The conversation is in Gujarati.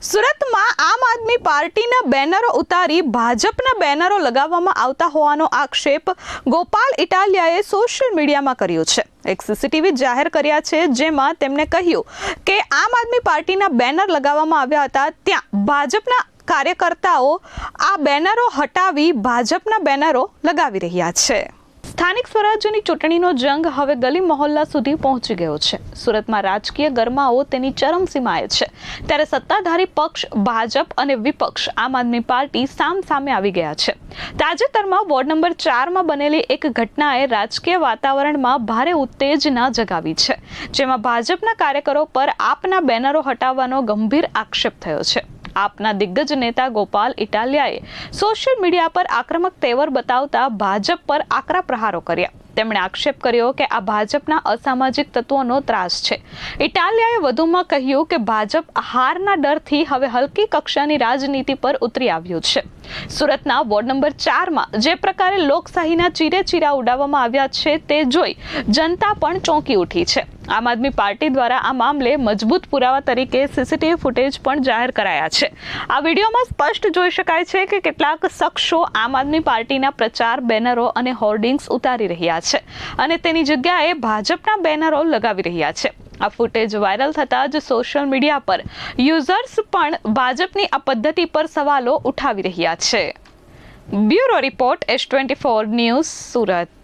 સુરતમાં આમ આદમી પાર્ટીના બેનરો ઉતારી ભાજપના બેનરો લગાવવામાં આવતા હોવાનો આક્ષેપ ગોપાલ ઇટાલિયાએ સોશિયલ મીડિયામાં કર્યો છે। એક સીસીટીવી જાહેર કર્યા છે, જેમાં તેમણે કહ્યું કે આમ આદમી પાર્ટીના બેનર લગાવવામાં આવ્યા હતા, ત્યાં ભાજપના કાર્યકર્તાઓ આ બેનરો હટાવી ભાજપના બેનરો લગાવી રહ્યા છે। સ્થાનિક સ્વરાજ્યની ચૂંટણીનો જંગ હવે ગલી મહોલ્લા સુધી પહોંચી ગયો છે। સુરતમાં રાજકીય ગરમાવો તેની ચરમસીમાએ છે, ત્યારે સત્તાધારી પક્ષ ભાજપ અને વિપક્ષ આમ આદમી પાર્ટી સામસામે આવી ગયા છે। તાજેતરમાં વોર્ડ નંબર 4માં બનેલી એક ઘટનાએ રાજકીય વાતાવરણમાં ભારે ઉત્તેજના જગાવી છે, જેમાં ભાજપના કાર્યકરો પર આપના બેનરો હટાવવાનો ગંભીર આક્ષેપ થયો છે। આપના દિગ્ગજ નેતા ગોપાલ ઇટાલિયાએ સોશિયલ મીડિયા પર આક્રમક તેવર બતાવતા ભાજપ પર આકરા પ્રહારો કર્યા। તેમણે આક્ષેપ કર્યો કે આ ભાજપના અસામાજિક તત્વોનો ત્રાસ છે। ઇટાલિયાએ વધુમાં કહ્યું કે ભાજપ હારના ડરથી હવે હલકી કક્ષાની રાજનીતિ પર ઉતરી આવ્યું છે। સુરતના વોર્ડ નંબર 4માં જે પ્રકારે લોકશાહીના ચીરેચીરા ઉડાવવામાં આવ્યા છે, તે જોઈ જનતા પણ ચોંકી ઉઠી છે। આમ આદમી પાર્ટી દ્વારા આ મામલે મજબૂત પુરાવા તરીકે સીસીટીવી ફૂટેજ પણ જાહેર કરાયા છે। આ વિડીયોમાં સ્પષ્ટ જોઈ શકાય છે કે કેટલાક શખ્સો આમ આદમી પાર્ટીના પ્રચાર બેનરો અને હોર્ડિંગ્સ ઉતારી રહ્યા છે અને તેની જગ્યાએ ભાજપના બેનરો લગાવી રહ્યા છે। આ ફૂટેજ વાયરલ થતાં જ સોશિયલ મીડિયા પર યુઝર્સ પણ ભાજપની આ પદ્ધતિ પર સવાલો ઉઠાવી રહ્યા છે। Bureau report S24 news, Surat.